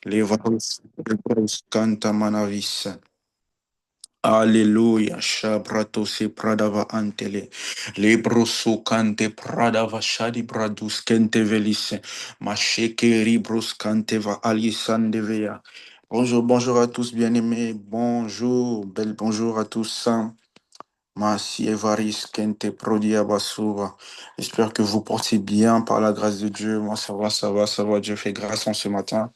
Levaros canta manavis. Alléluia, Shabrato se pradava antele, Lebroso cante pradava shadi bradus kente velisse, Macheke ribros cante va alisandevea. Bonjour, bonjour à tous bien-aimés, bonjour, bel bonjour à tous. Masi Evaris Kente Prodia Basuva. J'espère que vous portez bien par la grâce de Dieu. Moi, ça va, ça va, ça va. Dieu fait grâce en ce matin.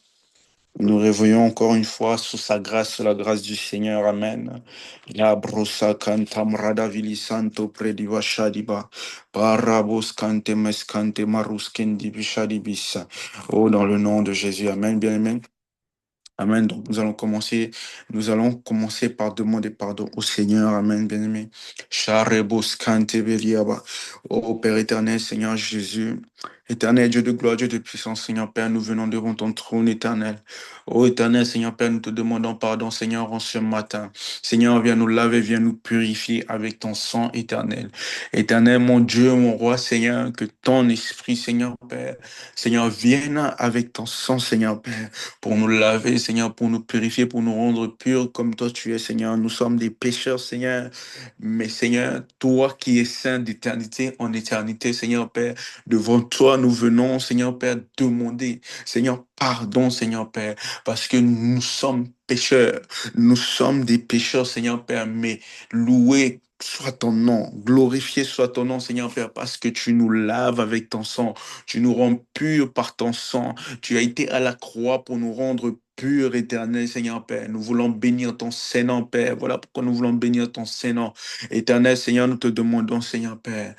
Nous réveillons encore une fois sous sa grâce, sous la grâce du Seigneur. Amen. La brosa cantam radavili santo prediva shadiba. Parabos cante mescante marus kendi bishadibisa. Oh, dans le nom de Jésus. Amen, bien amen. Amen. Donc, nous allons commencer par demander pardon au Seigneur. Amen, bien-aimé. Charebos kante beliaba. Oh, Père éternel, Seigneur Jésus. Éternel Dieu de gloire, Dieu de puissance, Seigneur Père, nous venons devant ton trône éternel. Oh éternel Seigneur Père, nous te demandons pardon, Seigneur, en ce matin. Seigneur, viens nous laver, viens nous purifier avec ton sang éternel. Éternel, mon Dieu, mon roi, Seigneur, que ton esprit, Seigneur Père, Seigneur, vienne avec ton sang, Seigneur Père, pour nous laver, Seigneur, pour nous purifier, pour nous rendre purs comme toi tu es, Seigneur. Nous sommes des pécheurs, Seigneur. Mais Seigneur, toi qui es saint d'éternité en éternité, Seigneur Père, devant toi, nous venons, Seigneur Père, demander, Seigneur, pardon, Seigneur Père, parce que nous sommes pécheurs. Nous sommes des pécheurs, Seigneur Père, mais loué soit ton nom, glorifié soit ton nom, Seigneur Père, parce que tu nous laves avec ton sang, tu nous rends purs par ton sang, tu as été à la croix pour nous rendre purs, éternel, Seigneur Père. Nous voulons bénir ton Saint-Nom, Père. Voilà pourquoi nous voulons bénir ton Saint-Nom. Éternel, Seigneur, nous te demandons, Seigneur Père,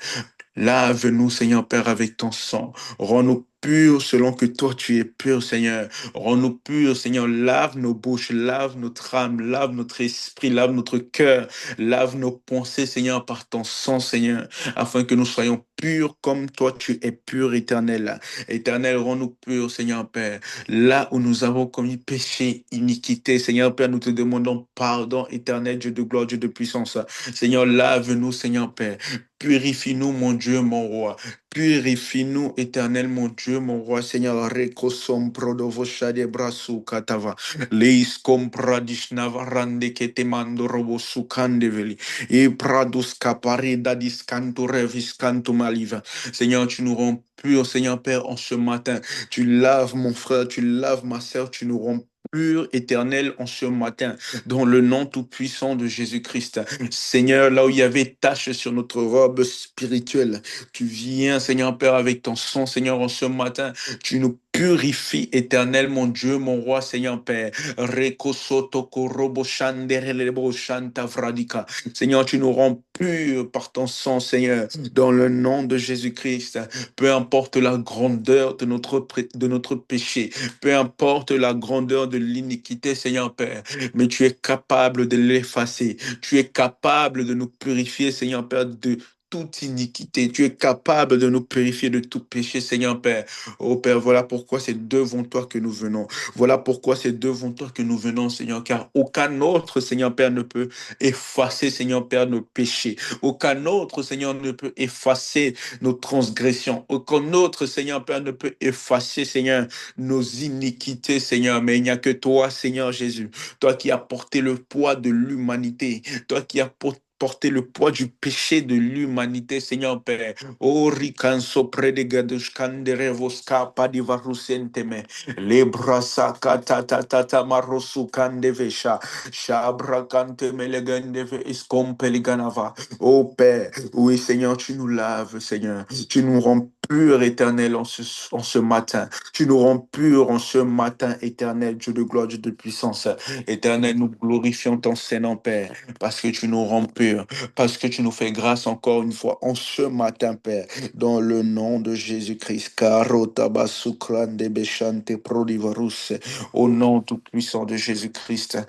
lave-nous, Seigneur Père, avec ton sang. Rends-nous purs selon que toi tu es pur, Seigneur. Rends-nous purs, Seigneur. Lave nos bouches, lave notre âme, lave notre esprit, lave notre cœur, lave nos pensées, Seigneur, par ton sang, Seigneur, afin que nous soyons purs comme toi tu es pur, éternel. Éternel, rends-nous purs, Seigneur Père. Là où nous avons commis péché, iniquité, Seigneur Père, nous te demandons pardon, éternel, Dieu de gloire, Dieu de puissance. Seigneur, lave-nous, Seigneur Père. Purifie-nous, mon Dieu, mon roi. Purifie-nous, éternel, mon Dieu, mon roi, Seigneur. Rekosom prodovocha de brasu katava. Leis compradishnava rande kete mando robo sukandeveli. E pradus kapari dadis canto revis canto maliva. Seigneur, tu nous rends purs, Seigneur Père, en ce matin. Tu laves mon frère, tu laves ma sœur, tu nous rends pur, éternel, en ce matin, dans le nom tout-puissant de Jésus-Christ. Seigneur, là où il y avait tache sur notre robe spirituelle, tu viens, Seigneur Père, avec ton sang, Seigneur, en ce matin, tu nous purifies, éternel, mon Dieu, mon roi, Seigneur Père. Reko soto korobo shanderelebo shanta vradika. Seigneur, tu nous rends purs par ton sang, Seigneur, dans le nom de Jésus-Christ. Peu importe la grandeur de notre péché, peu importe la grandeur de l'iniquité, Seigneur Père, mais tu es capable de l'effacer. Tu es capable de nous purifier, Seigneur Père, de toute iniquité. Tu es capable de nous purifier de tout péché, Seigneur Père. Oh Père, voilà pourquoi c'est devant toi que nous venons. Voilà pourquoi c'est devant toi que nous venons, Seigneur, car aucun autre, Seigneur Père, ne peut effacer, Seigneur Père, nos péchés. Aucun autre, Seigneur, ne peut effacer nos transgressions. Aucun autre, Seigneur Père, ne peut effacer, Seigneur, nos iniquités, Seigneur. Mais il n'y a que toi, Seigneur Jésus. Toi qui as porté le poids de l'humanité. Toi qui as porté le poids du péché de l'humanité, Seigneur Père. Oh, ricanso predigados canderevos capa di varusenteme. Lebrasa kata marosu kandevesha. Shabra kante melegendeve iskompeliganava. Oh Père, oui Seigneur, tu nous laves, Seigneur. Tu nous rends purs, éternel, en ce matin. Tu nous rends purs en ce matin, éternel, Dieu de gloire, Dieu de puissance. Éternel, nous glorifions ton Seigneur, Père, parce que tu nous rends purs, parce que tu nous fais grâce encore une fois en ce matin, Père, dans le nom de Jésus-Christ. Caro tabasukran de bechante prodivarus, au nom tout-puissant de Jésus-Christ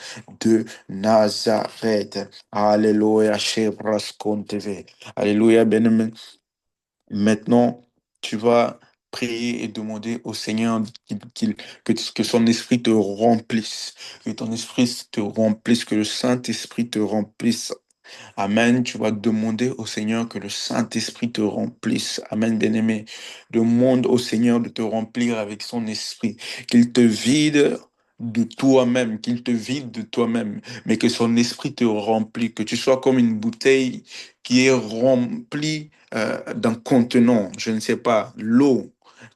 de Nazareth. Alléluia, Shebras Konteve. Alléluia, bien-aimé. Maintenant, tu vas prier et demander au Seigneur que son esprit te remplisse, que ton esprit te remplisse, que le Saint-Esprit te remplisse. Amen. Tu vas demander au Seigneur que le Saint-Esprit te remplisse. Amen, bien-aimé. Demande au Seigneur de te remplir avec son esprit, qu'il te vide de toi-même, qu'il te vide de toi-même, mais que son esprit te remplit, que tu sois comme une bouteille qui est remplie d'un contenant, je ne sais pas, l'eau.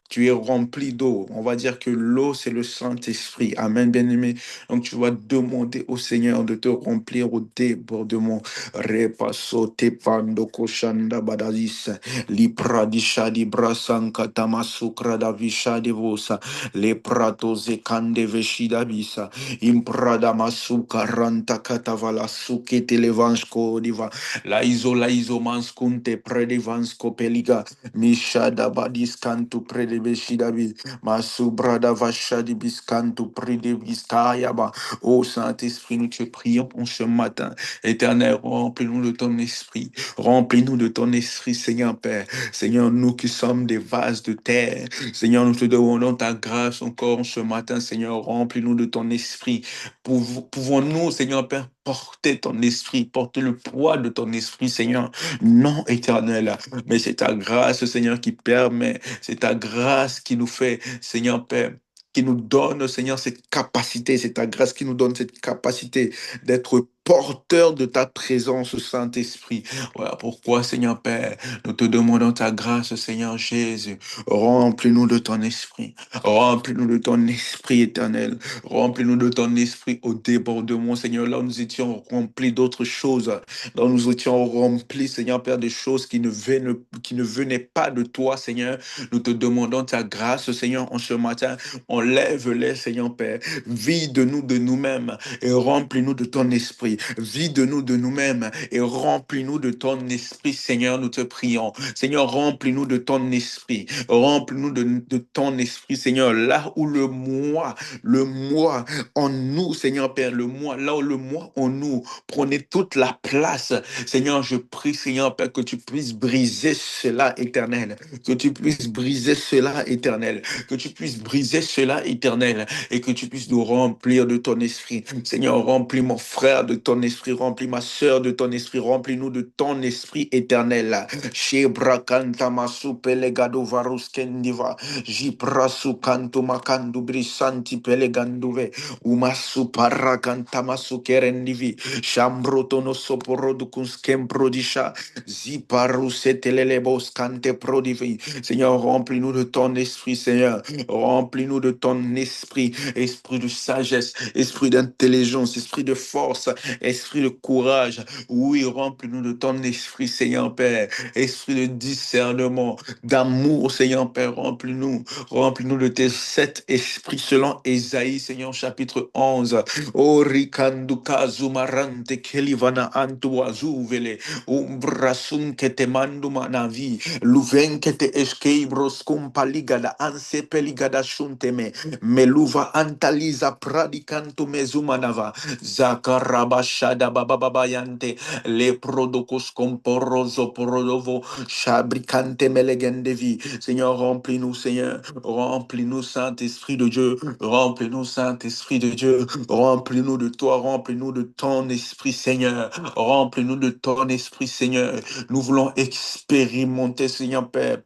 Tu es rempli d'eau. On va dire que l'eau, c'est le Saint-Esprit. Amen, bien-aimé. Donc, tu vas demander au Seigneur de te remplir au débordement. Repaso te pando koshanda badadis. Lipradisha di brasanka tamasukra da visha de vosa. Le prato zekande veshida bisa. Imprada masuka ranta katavala suke televansko diva. La iso manskunte predivansko peliga. Mishada badis kantu predebeshidabi. Masubrada vashadi biskantu predebiskayaba. Oh Saint-Esprit, nous te prions pour ce matin. Éternel, remplis-nous de ton esprit. Remplis-nous de ton esprit, Seigneur Père. Seigneur, nous qui sommes des vases de terre. Seigneur, nous te demandons ta grâce encore ce matin, Seigneur. Remplis-nous de ton esprit. Pouvons-nous, Seigneur Père, porter ton esprit, porter le poids de ton esprit, Seigneur? Non, éternel, mais c'est ta grâce, Seigneur, qui permet, c'est ta grâce qui nous fait, Seigneur Père, qui nous donne, Seigneur, cette capacité, c'est ta grâce qui nous donne cette capacité d'être porteur de ta présence, Saint-Esprit. Voilà pourquoi, Seigneur Père, nous te demandons ta grâce, Seigneur Jésus. Remplis-nous de ton esprit. Remplis-nous de ton esprit éternel. Remplis-nous de ton esprit au débordement, Seigneur. Là où nous étions remplis d'autres choses, là où nous étions remplis, Seigneur Père, des choses qui ne venaient pas de toi, Seigneur. Nous te demandons ta grâce, Seigneur, en ce matin. Enlève-les, Seigneur Père. Vide-nous de nous-mêmes et remplis-nous de ton esprit. Vide-nous de nous-mêmes et remplis-nous de ton esprit, Seigneur, nous te prions. Seigneur, remplis-nous de ton esprit. Remplis-nous de ton esprit, Seigneur. Là où le moi en nous, Seigneur Père, le moi, là où le moi en nous prenait toute la place. Seigneur, je prie, Seigneur Père, que tu puisses briser cela, éternel. Que tu puisses briser cela, éternel. Que tu puisses briser cela, éternel. Et que tu puisses nous remplir de ton esprit. Seigneur, remplis mon frère de ton esprit. Remplis ma sœur de ton esprit. Remplis-nous de ton esprit éternel. Shebrakanta masu pelegado varuskendiva. Jiprasu kanto makandu brisanti peleganduve. Umasu parakanta masu kerendivi. Shambrotono soporodukus kemprodisha. Ziparu setelelebos kante prodivi. Seigneur, remplis-nous de ton esprit, Seigneur. Remplis-nous de ton esprit. Esprit de sagesse, esprit d'intelligence, esprit de force, esprit de courage. Oui, remplis-nous de ton esprit, Seigneur Père. Esprit de discernement, d'amour, Seigneur Père. Remplis-nous. Remplis-nous de tes sept esprits selon Ésaïe, Seigneur, chapitre 11. O rikanduka zumarante kelivana antuazuvele umbrasum que te mando manavi luven que te esqueibros compaligada anse peligada shunteme meluva antaliza pradicanto mezumanava zakaraba shada bababayante le prodocos comporoso prodovo chabricante melegendevi. Seigneur, remplis-nous, Seigneur, remplis-nous, Saint-Esprit de Dieu, remplis-nous, Saint-Esprit de Dieu, remplis-nous de toi, remplis-nous de ton esprit, Seigneur, remplis-nous de ton esprit, Seigneur. Nous voulons expérimenter, Seigneur Père,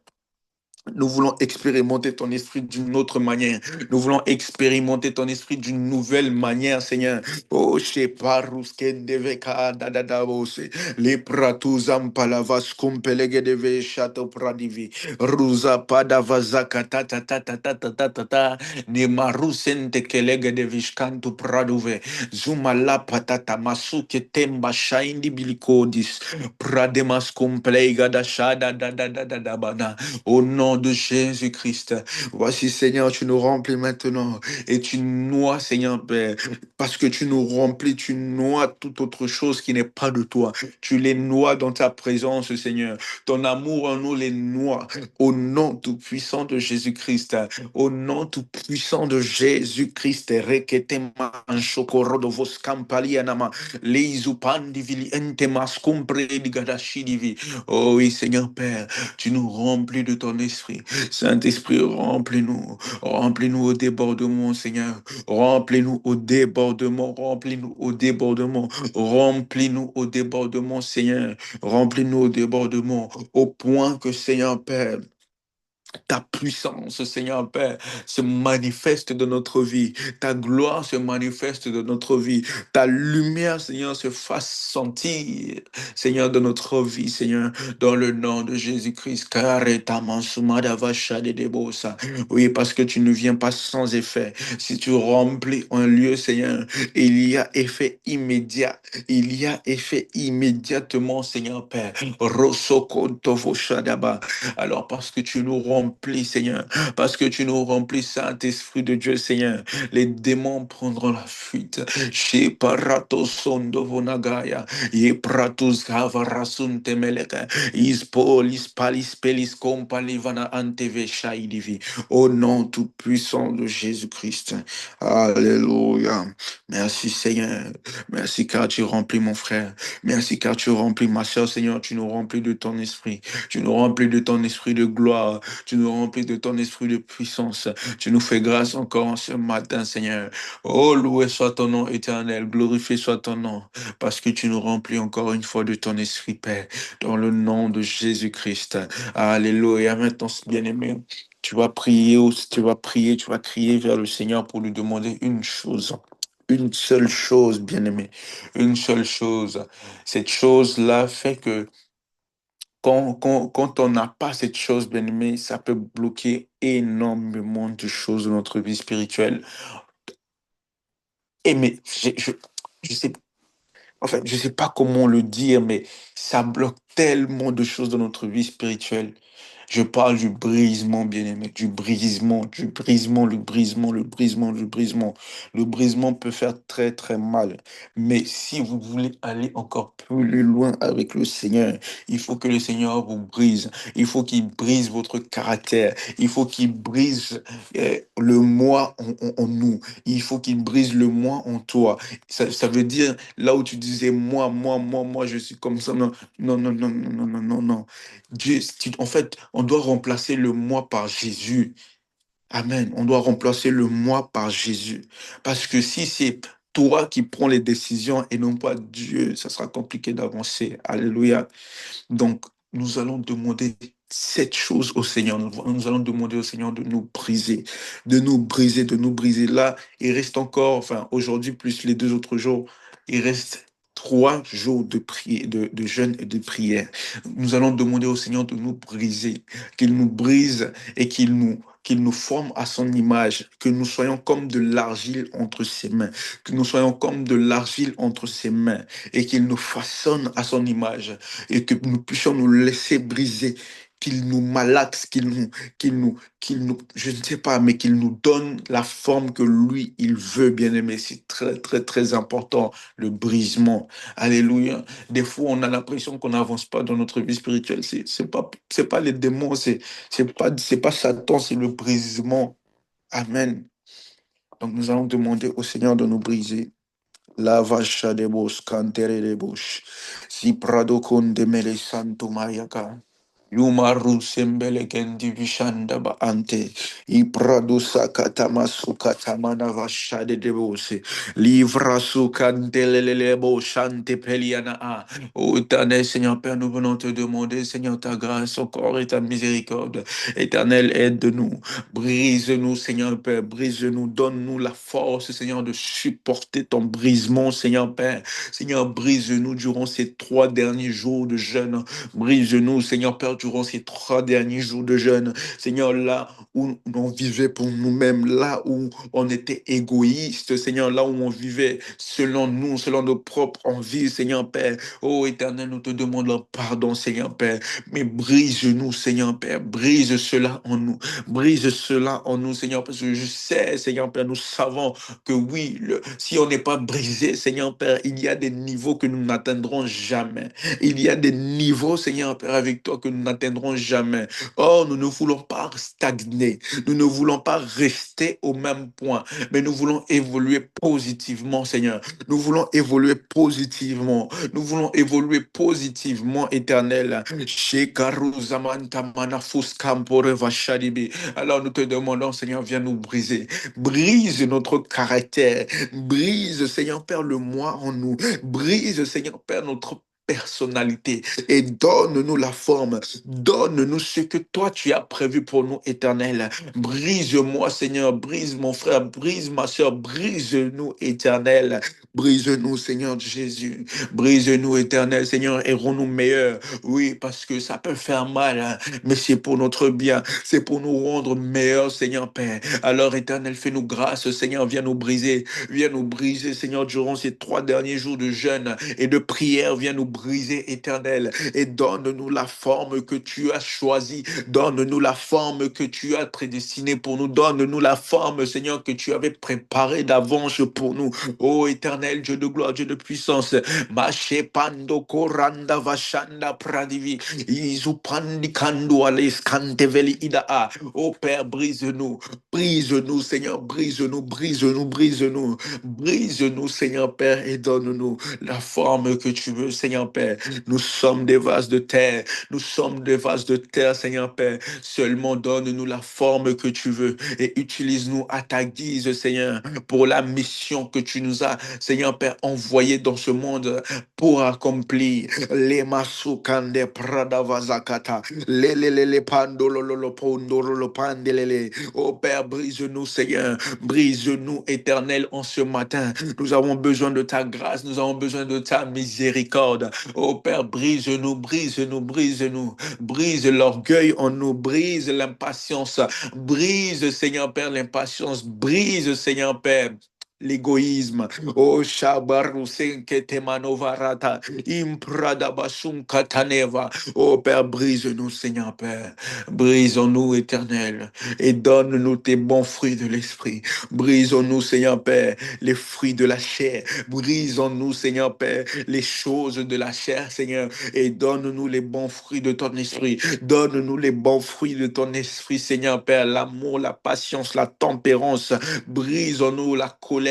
nous voulons expérimenter ton esprit d'une autre manière. Nous voulons expérimenter ton esprit d'une nouvelle manière, Seigneur. Oh, chez Paruske deveka dadadabose. Les pratus ampalavas kumpelege deve chateau pradivi. Ruza padavazaka ta ta ta ta ta ta ta ta ta. Ni marusente kelege de vishkantu praduve. Zuma la patata masuke temba shaindi bilikodis. Prademas kumpleiga da shada da da da da da bana. Au nom de Jésus-Christ, voici Seigneur, tu nous remplis maintenant et tu noies Seigneur Père, parce que tu nous remplis, tu noies toute autre chose qui n'est pas de toi. Tu les noies dans ta présence Seigneur. Ton amour en nous les noie. Au nom tout puissant de Jésus-Christ, au nom tout puissant de Jésus-Christ, rekete manchokoro de vos campalianama, leizupandi vili ente mascumpre di gadashidivi. Oh oui Seigneur Père, tu nous remplis de ton esprit. Saint-Esprit, remplis-nous. Remplis-nous au débordement, Seigneur. Remplis-nous au débordement. Remplis-nous au débordement. Remplis-nous au débordement, Seigneur. Remplis-nous au débordement. Au point que, Seigneur Père, Ta puissance, Seigneur Père, se manifeste dans notre vie. Ta gloire se manifeste dans notre vie. Ta lumière, Seigneur, se fasse sentir, Seigneur, dans notre vie, Seigneur, dans le nom de Jésus-Christ. Oui, parce que tu ne viens pas sans effet. Si tu remplis un lieu, Seigneur, il y a effet immédiat. Il y a effet immédiatement, Seigneur Père. Rosokotovoshadaba. Alors, parce que tu nous remplis, Seigneur, parce que tu nous remplis, Saint-Esprit de Dieu, Seigneur, les démons prendront la fuite. Chez Paratos Sondovonagaya, Ye Pratus Havarasun Temeleka, Ispolis Palis Pelis Compalivana Anteve Shaidivi. Au nom tout-puissant de Jésus-Christ. Alléluia. Merci, Seigneur. Merci car tu remplis mon frère. Merci car tu remplis ma soeur, Seigneur. Tu nous remplis de ton esprit. Tu nous remplis de ton esprit de gloire. Tu nous remplis de ton esprit de puissance. Tu nous fais grâce encore en ce matin, Seigneur. Oh, loué soit ton nom éternel. Glorifié soit ton nom. Parce que tu nous remplis encore une fois de ton esprit, Père. Dans le nom de Jésus-Christ. Alléluia. Maintenant, bien-aimé, tu vas crier vers le Seigneur pour lui demander une chose. Une seule chose, bien-aimé. Une seule chose. Cette chose-là fait que quand on n'a pas cette chose, bien aimé, ça peut bloquer énormément de choses dans notre vie spirituelle. Et mais je sais, en fait, je sais pas comment le dire, mais ça bloque tellement de choses dans notre vie spirituelle. Je parle du brisement, bien-aimé, du brisement, le brisement, le brisement, le brisement. Le brisement peut faire très, très mal. Mais si vous voulez aller encore plus loin avec le Seigneur, il faut que le Seigneur vous brise. Il faut qu'il brise votre caractère. Il faut qu'il brise le moi en nous. Il faut qu'il brise le moi en toi. Ça veut dire, là où tu disais, moi, je suis comme ça. Non, non, non, non, non, non, non, non, non. Dieu, en fait, on doit remplacer le moi par Jésus. Amen. On doit remplacer le moi par Jésus. Parce que si c'est toi qui prends les décisions et non pas Dieu, ça sera compliqué d'avancer. Alléluia. Donc, nous allons demander cette chose au Seigneur. Nous allons demander au Seigneur de nous briser, de nous briser, de nous briser. Là, il reste encore, enfin, aujourd'hui plus les 2 autres jours, il reste 3 jours de prière, de jeûne et de prière. Nous allons demander au Seigneur de nous briser, qu'il nous brise et qu'il nous forme à son image, que nous soyons comme de l'argile entre ses mains, que nous soyons comme de l'argile entre ses mains et qu'il nous façonne à son image et que nous puissions nous laisser briser, qu'il nous malaxe, je ne sais pas, mais qu'il nous donne la forme que lui, il veut, bien aimé. C'est très, très, très important, le brisement. Alléluia. Des fois, on a l'impression qu'on n'avance pas dans notre vie spirituelle. C'est pas les démons, c'est pas Satan, c'est le brisement. Amen. Donc, nous allons demander au Seigneur de nous briser. La vacha de bos, cantere de bos. Si prado con de mele santo mayaka. Yumaru sembele kendi vishanda ba ante. Ipradu sakatama sukatamana vashade de bose. Livra sukandelele bo shante peliana a. Ô éternel Seigneur Père, nous venons te demander, Seigneur, ta grâce encore et ta miséricorde. Éternel, aide-nous. Brise-nous, Seigneur Père. Brise-nous. Donne-nous la force, Seigneur, de supporter ton brisement, Seigneur Père. Seigneur, brise-nous durant ces 3 derniers jours de jeûne. Brise-nous, Seigneur Père, durant ces 3 derniers jours de jeûne. Seigneur, là où on vivait pour nous-mêmes, là où on était égoïste, Seigneur, là où on vivait selon nous, selon nos propres envies, Seigneur Père. Oh Éternel, nous te demandons pardon, Seigneur Père. Mais brise-nous, Seigneur Père. Brise cela en nous. Brise cela en nous, Seigneur, parce que je sais, Seigneur Père, nous savons que oui, si on n'est pas brisé, Seigneur Père, il y a des niveaux que nous n'atteindrons jamais. Il y a des niveaux, Seigneur Père, avec toi que nous n'atteindrons jamais. Oh, nous ne voulons pas stagner. Nous ne voulons pas rester au même point, mais nous voulons évoluer positivement, Seigneur. Nous voulons évoluer positivement. Nous voulons évoluer positivement, éternel. Shekaruzamantamanafuskamporevashadibi. Alors nous te demandons, Seigneur, viens nous briser. Brise notre caractère. Brise, Seigneur Père, le moi en nous. Brise, Seigneur Père, notre personnalité et donne-nous la forme. Donne-nous ce que toi tu as prévu pour nous, Éternel. Brise-moi, Seigneur, brise mon frère, brise ma soeur, brise-nous, Éternel. Brise-nous, Seigneur Jésus. Brise-nous, Éternel, Seigneur, et rends-nous meilleurs. Oui, parce que ça peut faire mal, hein, mais c'est pour notre bien. C'est pour nous rendre meilleurs, Seigneur Père. Alors, Éternel, fais-nous grâce, Seigneur, viens nous briser. Viens nous briser, Seigneur, durant ces 3 derniers jours de jeûne et de prière. Viens nous briser, Éternel, et donne-nous la forme que tu as choisie. Donne-nous la forme que tu as prédestinée pour nous. Donne-nous la forme, Seigneur, que tu avais préparée d'avance pour nous. Ô Éternel, Dieu de gloire, Dieu de puissance. Mache pando koranda vashanda pradivi. Izupandi kando ales kanteveli idaa. Ô Père, brise-nous. Brise-nous, Seigneur, brise-nous, brise-nous, brise-nous. Brise-nous, Seigneur Père, et donne-nous la forme que tu veux, Seigneur Père. Nous sommes des vases de terre. Nous sommes des vases de terre, Seigneur Père. Seulement donne-nous la forme que tu veux et utilise-nous à ta guise, Seigneur, pour la mission que tu nous as, Seigneur Père, envoyée dans ce monde pour accomplir les masukande pradavazakata, les pandololo pondolo pandelele. Oh Père, brise-nous, Seigneur, brise-nous, Éternel, en ce matin. Nous avons besoin de ta grâce, nous avons besoin de ta miséricorde. Oh Père, brise-nous, brise-nous, brise-nous, brise l'orgueil en nous, brise l'impatience, brise, Seigneur Père, l'impatience, brise, Seigneur Père, l'égoïsme. Oh Shabaru Senkete Manovarata, Imprada Basum Kataneva. Oh Père, brise-nous, Seigneur Père, brise-nous, Éternel, et donne-nous tes bons fruits de l'esprit. Brise-nous, Seigneur Père, les fruits de la chair. Brise-nous, Seigneur Père, les choses de la chair, Seigneur, et donne-nous les bons fruits de ton esprit. Donne-nous les bons fruits de ton esprit, Seigneur Père, l'amour, la patience, la tempérance. Brise-nous la colère.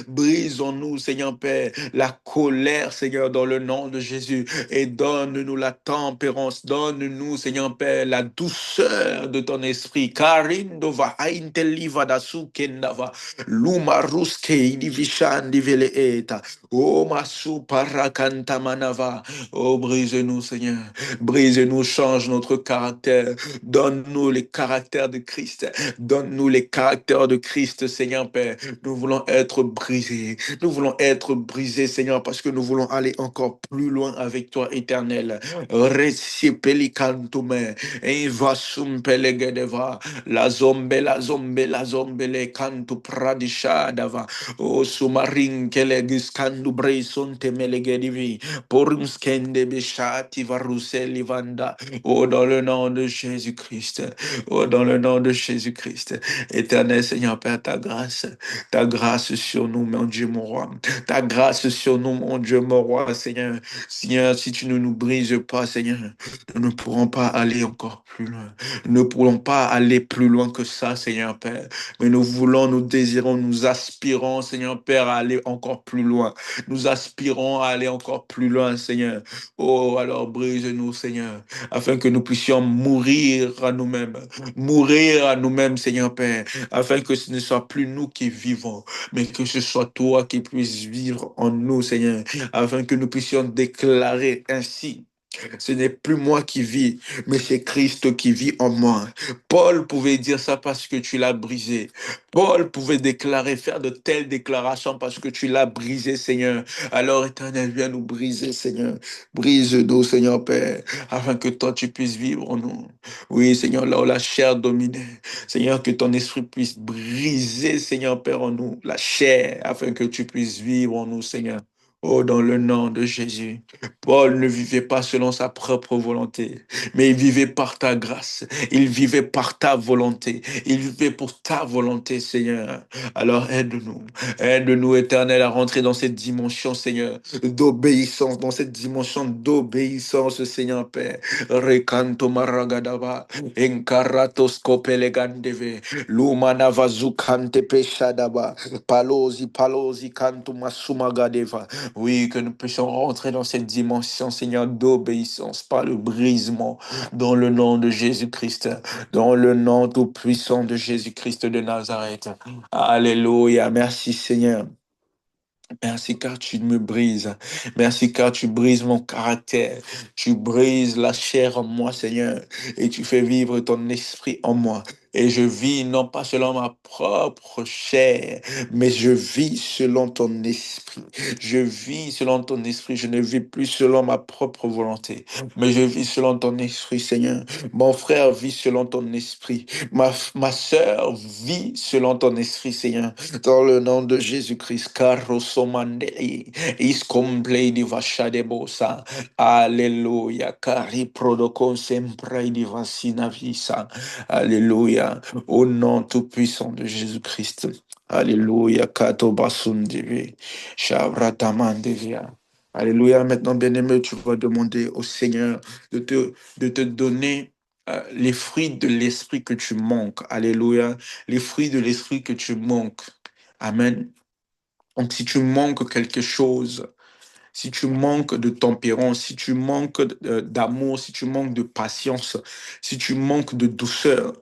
Brise-nous, Seigneur Père, la colère, Seigneur, dans le nom de Jésus. Et donne-nous la tempérance. Donne-nous, Seigneur Père, la douceur de ton esprit. Karindova, Ainteliva, Kendava, Luma Ruske, Idivishan, Divele Eta. Oh, Masu Parakanta Manava. Oh, brise-nous, Seigneur. Brise-nous, change notre caractère. Donne-nous les caractères de Christ. Donne-nous les caractères de Christ, Seigneur Père. Nous voulons être brisés. Nous voulons être brisés, Seigneur, parce que nous voulons aller encore plus loin avec toi, éternel. Recipelicantume. Invasum pelegedeva. La zombe, le cantu pradishadava. O sumarin kelegis candu breison temelegedivi. Porum skende beshati varuseli vanda. Oh, dans le nom de Jésus-Christ. Oh, dans le nom de Jésus-Christ. Éternel Seigneur Père, ta grâce sur nous, mon Dieu, mon roi. Ta grâce sur nous, mon Dieu, mon roi, Seigneur. Seigneur, si tu ne nous brises pas, Seigneur, nous ne pourrons pas aller encore plus loin. Nous ne pourrons pas aller plus loin que ça, Seigneur Père. Mais nous voulons, nous désirons, nous aspirons, Seigneur Père, à aller encore plus loin. Nous aspirons à aller encore plus loin, Seigneur. Oh, alors brise-nous, Seigneur, afin que nous puissions mourir à nous-mêmes, Seigneur Père, afin que ce ne soit plus nous qui vivons, mais que ce soit toi qui puisses vivre en nous, Seigneur, afin que nous puissions déclarer ainsi. Ce n'est plus moi qui vis, mais c'est Christ qui vit en moi. Paul pouvait dire ça parce que tu l'as brisé. Paul pouvait déclarer, faire de telles déclarations parce que tu l'as brisé, Seigneur. Alors, Éternel, viens nous briser, Seigneur. Brise-nous, Seigneur Père, afin que toi, tu puisses vivre en nous. Oui, Seigneur, là où la chair dominait. Seigneur, que ton esprit puisse briser, Seigneur Père, en nous, la chair, afin que tu puisses vivre en nous, Seigneur. Oh, dans le nom de Jésus. Paul ne vivait pas selon sa propre volonté, mais il vivait par ta grâce. Il vivait par ta volonté. Il vivait pour ta volonté, Seigneur. Alors aide-nous. Aide-nous, Éternel, à rentrer dans cette dimension, Seigneur, d'obéissance, dans cette dimension d'obéissance, Seigneur Père. Recanto maragadava, encaratos copelegandeve, lumanava zucante peshadaba, palosi canto masumagadeva. Oui, que nous puissions rentrer dans cette dimension, Seigneur, d'obéissance, par le brisement, dans le nom de Jésus-Christ, dans le nom tout-puissant de Jésus-Christ de Nazareth. Alléluia. Merci, Seigneur. Merci car tu me brises. Merci car tu brises mon caractère. Tu brises la chair en moi, Seigneur, et tu fais vivre ton esprit en moi. Et je vis non pas selon ma propre chair, mais je vis selon ton esprit. Je vis selon ton esprit. Je ne vis plus selon ma propre volonté, mais je vis selon ton esprit, Seigneur. Mon frère vit selon ton esprit. Ma sœur vit selon ton esprit, Seigneur. Dans le nom de Jésus-Christ, Karosomandei, Iscomplei di Vashadebosa, Alléluia, Cari Prodocon Sempre di Vasina Visa, Alléluia, au nom tout-puissant de Jésus-Christ, Alléluia, Kato Basundivi, Shabratamandevia. Alléluia, maintenant, bien-aimé, tu vas demander au Seigneur de te donner les fruits de l'esprit que tu manques. Alléluia, les fruits de l'esprit que tu manques. Amen. Donc, si tu manques quelque chose, si tu manques de tempérance, si tu manques d'amour, si tu manques de patience, si tu manques de douceur,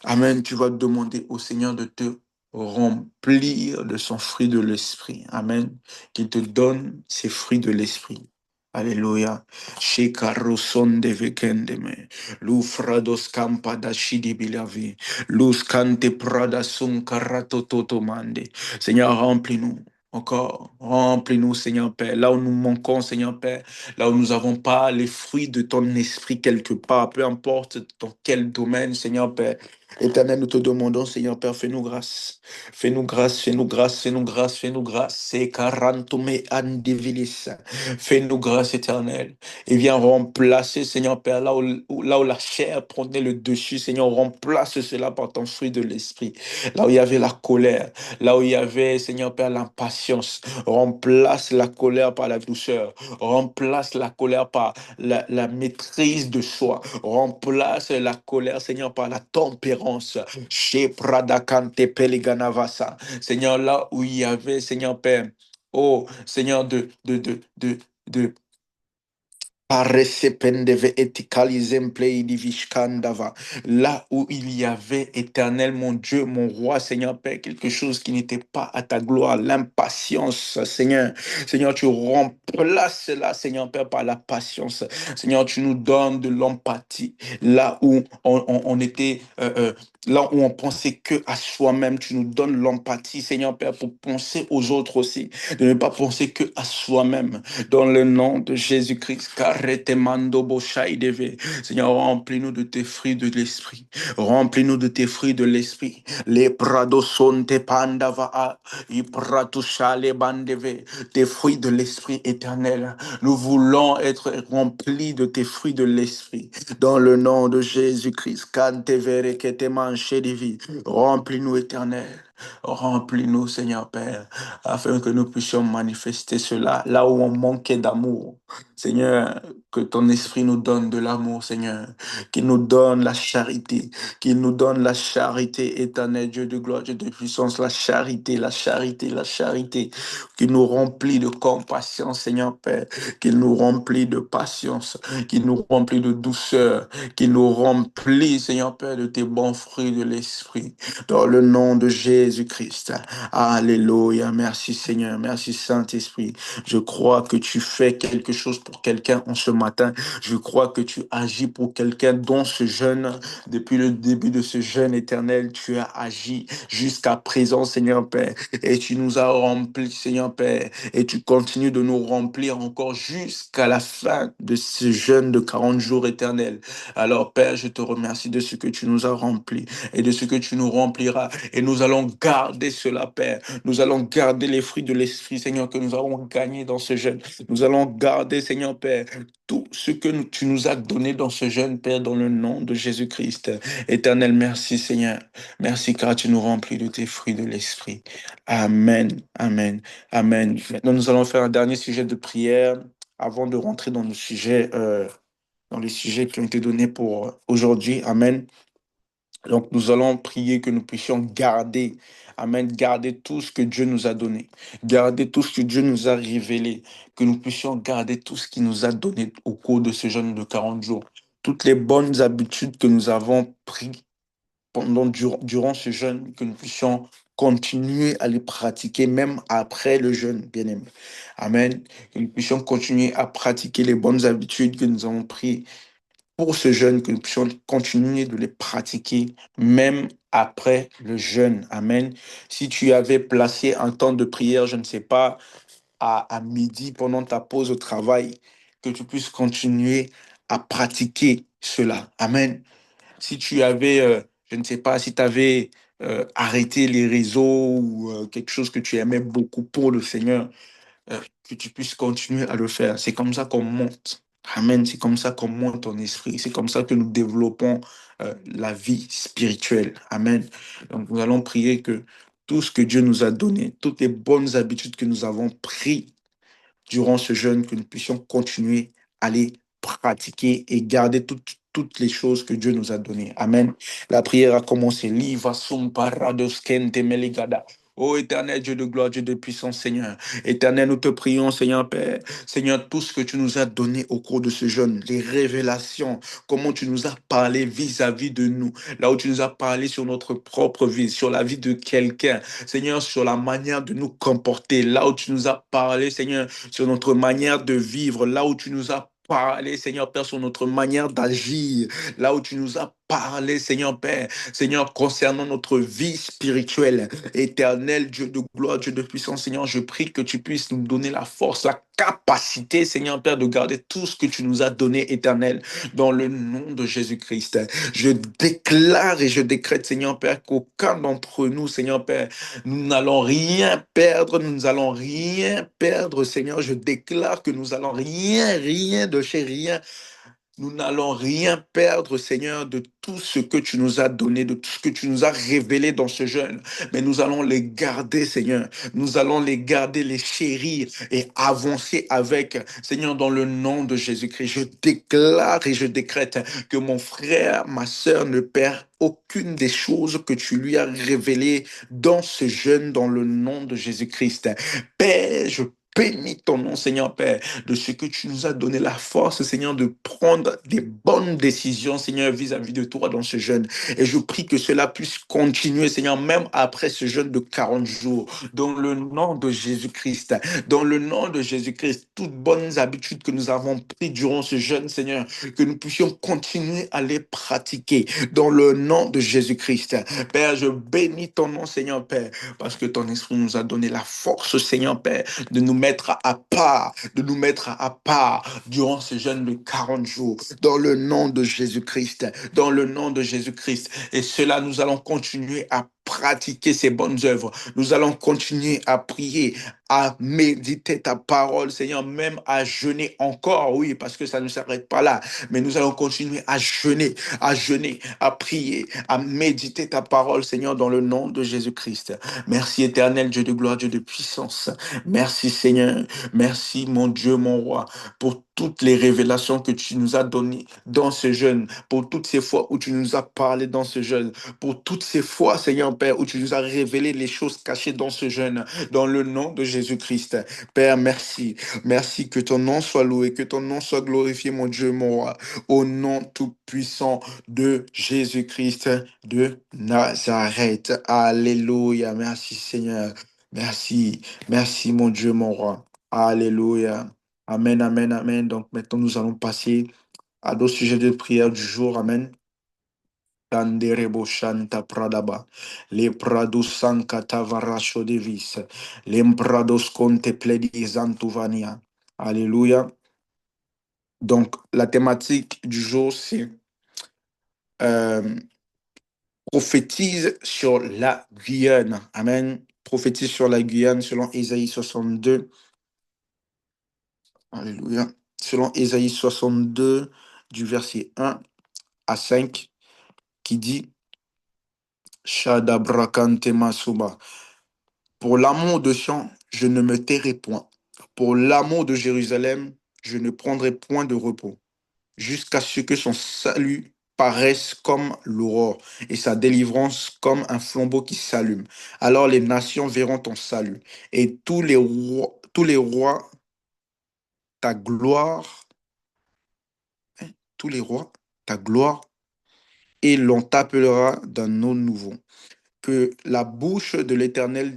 Amen, tu vas demander au Seigneur de te remplir de son fruit de l'esprit. Amen. Qu'il te donne ses fruits de l'esprit. Alléluia. Shekaroson de vekendeme. Lufrados campa da shidi bilavi. Luz cante prada sum karato toto mande. Seigneur, remplis-nous. Encore, remplis-nous, Seigneur Père, là où nous manquons, Seigneur Père, là où nous n'avons pas les fruits de ton esprit quelque part, peu importe dans quel domaine, Seigneur Père. Éternel, nous te demandons, Seigneur Père, fais-nous grâce. Fais-nous grâce, fais-nous grâce, fais-nous grâce, fais-nous grâce. C'est Karantome Andivilis. Fais-nous grâce, Éternel. Et viens remplacer, Seigneur Père, là où la chair prenait le dessus, Seigneur, remplace cela par ton fruit de l'esprit. Là où il y avait la colère, là où il y avait, Seigneur Père, l'impatience, remplace la colère par la douceur, remplace la colère par la maîtrise de soi, remplace la colère, Seigneur, par la tempérance. Chez Pradakante Peliganavasa. Seigneur, là où il y avait, Seigneur Père, oh Seigneur, de Paresependeve etikalizemplei divishkandava. Là où il y avait, éternel, mon Dieu, mon roi, Seigneur Père, quelque chose qui n'était pas à ta gloire, l'impatience, Seigneur. Seigneur, tu remplaces cela, Seigneur Père, par la patience. Seigneur, tu nous donnes de l'empathie. Là où on était, là où on pensait que à soi-même, tu nous donnes l'empathie, Seigneur Père, pour penser aux autres aussi, de ne pas penser que à soi-même. Dans le nom de Jésus-Christ, Karetemando Boshaideve. Seigneur, remplis-nous de tes fruits de l'esprit. Remplis-nous de tes fruits de l'esprit. Les prados sont te pandava, i pratushale bandeve. Tes fruits de l'esprit éternel. Nous voulons être remplis de tes fruits de l'esprit. Dans le nom de Jésus-Christ, Kantevere keteman shedivi. Remplis-nous éternel. Remplis-nous, Seigneur Père, afin que nous puissions manifester cela là où on manquait d'amour. Seigneur, que ton esprit nous donne de l'amour, Seigneur, qu'il nous donne la charité, qu'il nous donne la charité éternelle, Dieu de gloire, Dieu de puissance, la charité, la charité, la charité, qu'il nous remplit de compassion, Seigneur Père, qu'il nous remplit de patience, qu'il nous remplit de douceur, qu'il nous remplit, Seigneur Père, de tes bons fruits de l'esprit. Dans le nom de Jésus-Christ. Alléluia. Merci Seigneur. Merci Saint-Esprit. Je crois que tu fais quelque chose pour quelqu'un en ce matin. Je crois que tu agis pour quelqu'un dont ce jeûne, depuis le début de ce jeûne éternel, tu as agi jusqu'à présent, Seigneur Père. Et tu nous as remplis, Seigneur Père. Et tu continues de nous remplir encore jusqu'à la fin de ce jeûne de 40 jours éternels. Alors Père, je te remercie de ce que tu nous as remplis et de ce que tu nous rempliras. Et nous allons garder cela, Père. Nous allons garder les fruits de l'Esprit, Seigneur, que nous avons gagnés dans ce jeûne. Nous allons garder, Seigneur, Père, tout ce que tu nous as donné dans ce jeûne, Père, dans le nom de Jésus-Christ. Éternel, merci, Seigneur. Merci car tu nous remplis de tes fruits de l'Esprit. Amen, amen, amen. Maintenant, nous allons faire un dernier sujet de prière avant de rentrer dans dans les sujets qui ont été donnés pour aujourd'hui. Amen. Donc, nous allons prier que nous puissions garder, Amen, garder tout ce que Dieu nous a donné, garder tout ce que Dieu nous a révélé, que nous puissions garder tout ce qu'il nous a donné au cours de ce jeûne de 40 jours. Toutes les bonnes habitudes que nous avons prises durant ce jeûne, que nous puissions continuer à les pratiquer même après le jeûne, bien-aimé. Amen. Que nous puissions continuer à pratiquer les bonnes habitudes que nous avons prises pour ce jeûne, que nous puissions continuer de les pratiquer même après le jeûne. Amen. Si tu avais placé un temps de prière, je ne sais pas, à midi pendant ta pause au travail, que tu puisses continuer à pratiquer cela. Amen. Si tu avais, je ne sais pas, si tu avais arrêté les réseaux ou quelque chose que tu aimais beaucoup pour le Seigneur, que tu puisses continuer à le faire. C'est comme ça qu'on monte. Amen. C'est comme ça qu'on monte ton esprit. C'est comme ça que nous développons la vie spirituelle. Amen. Donc nous allons prier que tout ce que Dieu nous a donné, toutes les bonnes habitudes que nous avons prises durant ce jeûne, que nous puissions continuer à les pratiquer et garder toutes les choses que Dieu nous a données. Amen. La prière a commencé. Liva sum parados kente meligada. Ô éternel Dieu de gloire, Dieu de puissance, Seigneur. Éternel, nous te prions, Seigneur Père. Seigneur, tout ce que tu nous as donné au cours de ce jeûne, les révélations, comment tu nous as parlé vis-à-vis de nous, là où tu nous as parlé sur notre propre vie, sur la vie de quelqu'un, Seigneur, sur la manière de nous comporter, là où tu nous as parlé, Seigneur, sur notre manière de vivre, là où tu nous as parlé, Seigneur Père, sur notre manière d'agir, là où tu nous as parlé, Seigneur Père, Seigneur, concernant notre vie spirituelle, éternel Dieu de gloire, Dieu de puissance, Seigneur, je prie que tu puisses nous donner la force, la capacité, Seigneur Père, de garder tout ce que tu nous as donné, éternel, dans le nom de Jésus-Christ. Je déclare et je décrète, Seigneur Père, qu'aucun d'entre nous, Seigneur Père, nous n'allons rien perdre, nous n'allons rien perdre, Seigneur. Je déclare que nous allons rien de chez rien, nous n'allons rien perdre, Seigneur, de tout ce que tu nous as donné, de tout ce que tu nous as révélé dans ce jeûne. Mais nous allons les garder, Seigneur. Nous allons les garder, les chérir et avancer avec, Seigneur, dans le nom de Jésus-Christ. Je déclare et je décrète que mon frère, ma sœur ne perd aucune des choses que tu lui as révélées dans ce jeûne, dans le nom de Jésus-Christ. Père, je bénis ton nom, Seigneur Père, de ce que tu nous as donné la force, Seigneur, de prendre des bonnes décisions, Seigneur, vis-à-vis de toi dans ce jeûne. Et je prie que cela puisse continuer, Seigneur, même après ce jeûne de 40 jours, dans le nom de Jésus-Christ. Dans le nom de Jésus-Christ, toutes bonnes habitudes que nous avons prises durant ce jeûne, Seigneur, que nous puissions continuer à les pratiquer dans le nom de Jésus-Christ. Père, je bénis ton nom, Seigneur Père, parce que ton esprit nous a donné la force, Seigneur Père, de nous mettre à part, de nous mettre à part durant ce jeûne de 40 jours, dans le nom de Jésus-Christ, dans le nom de Jésus-Christ. Et cela, nous allons continuer à pratiquer ces bonnes œuvres. Nous allons continuer à prier, à méditer ta parole, Seigneur, même à jeûner encore, oui, parce que ça ne s'arrête pas là. Mais nous allons continuer à jeûner, à prier, à méditer ta parole, Seigneur, dans le nom de Jésus-Christ. Merci éternel, Dieu de gloire, Dieu de puissance. Merci Seigneur, merci mon Dieu, mon roi, pour toutes les révélations que tu nous as données dans ce jeûne, pour toutes ces fois où tu nous as parlé dans ce jeûne, pour toutes ces fois, Seigneur Père, où tu nous as révélé les choses cachées dans ce jeûne, dans le nom de Jésus-Christ. Père, merci. Merci que ton nom soit loué, que ton nom soit glorifié, mon Dieu, mon roi, au nom tout-puissant de Jésus-Christ de Nazareth. Alléluia. Merci Seigneur. Merci. Merci, mon Dieu, mon roi. Alléluia. Amen, amen, amen. Donc maintenant, nous allons passer à d'autres sujets de prière du jour. Amen. Tanderebo Shanta Pradaba, le Prados Sankata Varasho Devis, Lemprados Conte Pledi Zantuvania. Alléluia. Donc, la thématique du jour, c'est euh, prophétise sur la Guyane. Amen. Prophétise sur la Guyane selon Ésaïe 62. Alléluia. Selon Ésaïe 62, du verset 1 à 5, qui dit Shadabrakante Masuba. Pour l'amour de Sion, je ne me tairai point. Pour l'amour de Jérusalem, je ne prendrai point de repos, jusqu'à ce que son salut paraisse comme l'aurore et sa délivrance comme un flambeau qui s'allume. Alors les nations verront ton salut et tous les rois, ta gloire, tous les rois, ta gloire, et l'on t'appellera d'un nom nouveau. que la bouche de l'Éternel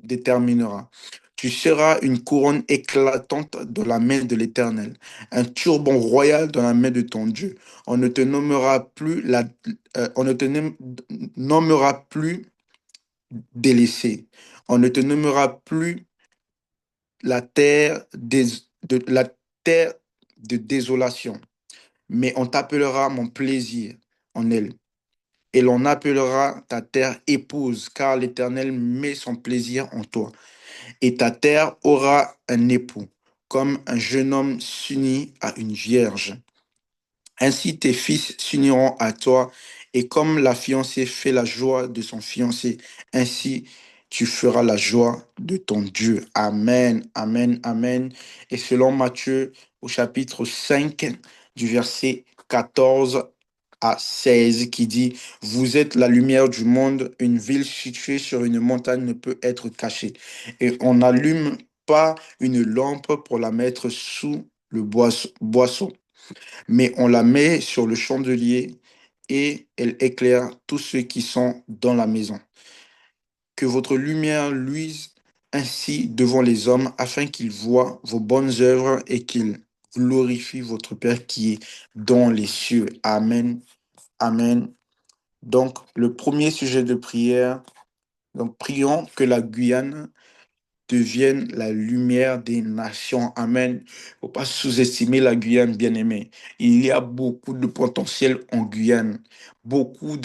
déterminera. Tu seras une couronne éclatante dans la main de l'Éternel, un turban royal dans la main de ton Dieu. On ne te nommera plus on ne te nommera plus délaissé. On ne te nommera plus la terre la terre de désolation, mais on t'appellera mon plaisir en elle. Et l'on appellera ta terre épouse, car l'Éternel met son plaisir en toi. Et ta terre aura un époux, comme un jeune homme s'unit à une vierge. Ainsi tes fils s'uniront à toi, et comme la fiancée fait la joie de son fiancé, ainsi tu feras la joie de ton Dieu. Amen, amen, amen. Et selon Matthieu au chapitre 5 du verset 14 à 16 qui dit, vous êtes la lumière du monde, une ville située sur une montagne ne peut être cachée. Et on n'allume pas une lampe pour la mettre sous le boisseau, mais on la met sur le chandelier et elle éclaire tous ceux qui sont dans la maison. Que votre lumière luise ainsi devant les hommes, afin qu'ils voient vos bonnes œuvres et qu'ils glorifient votre Père qui est dans les cieux. Amen. Amen. Donc, le premier sujet de prière, donc prions que la Guyane devienne la lumière des nations. Amen. Il ne faut pas sous-estimer la Guyane, bien-aimée. Il y a beaucoup de potentiel en Guyane. Beaucoup,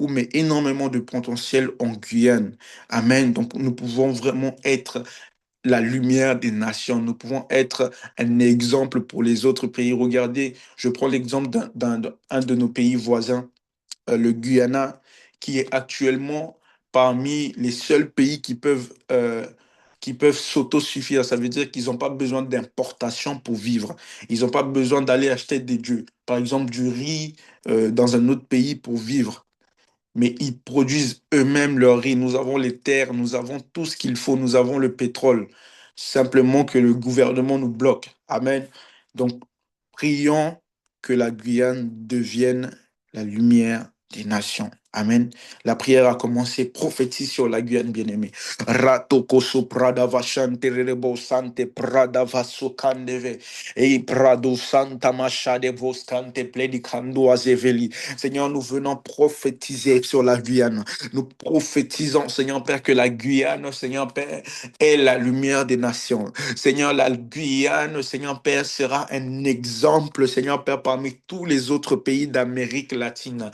mais énormément de potentiel en Guyane. Amen. Donc, nous pouvons vraiment être la lumière des nations. Nous pouvons être un exemple pour les autres pays. Regardez, je prends l'exemple d'un de nos pays voisins, le Guyana, qui est actuellement parmi les seuls pays qui peuvent s'autosuffire. Ça veut dire qu'ils n'ont pas besoin d'importation pour vivre. Ils n'ont pas besoin d'aller acheter par exemple, du riz dans un autre pays pour vivre, mais ils produisent eux-mêmes leur riz. Nous avons les terres, nous avons tout ce qu'il faut, nous avons le pétrole. Simplement que le gouvernement nous bloque. Amen. Donc, prions que la Guyane devienne la lumière des nations. Amen. La prière a commencé. Prophétise sur la Guyane, bien-aimée. Ratoko soprada vachante rebo sante prada vasokandeve. Et prado santa machade voscante pledicando azeveli. Seigneur, nous venons prophétiser sur la Guyane. Nous prophétisons, Seigneur Père, que la Guyane, Seigneur Père, est la lumière des nations. Seigneur, la Guyane, Seigneur Père, sera un exemple, Seigneur Père, parmi tous les autres pays d'Amérique latine,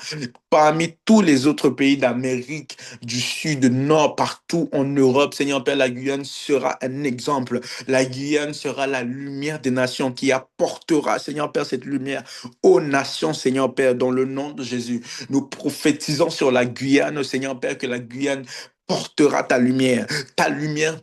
parmi tous les autres pays d'Amérique du Sud, Nord, partout en Europe. Seigneur Père, la Guyane sera un exemple. La Guyane sera la lumière des nations qui apportera, Seigneur Père, cette lumière aux nations, Seigneur Père, dans le nom de Jésus. Nous prophétisons sur la Guyane, Seigneur Père, que la Guyane portera ta lumière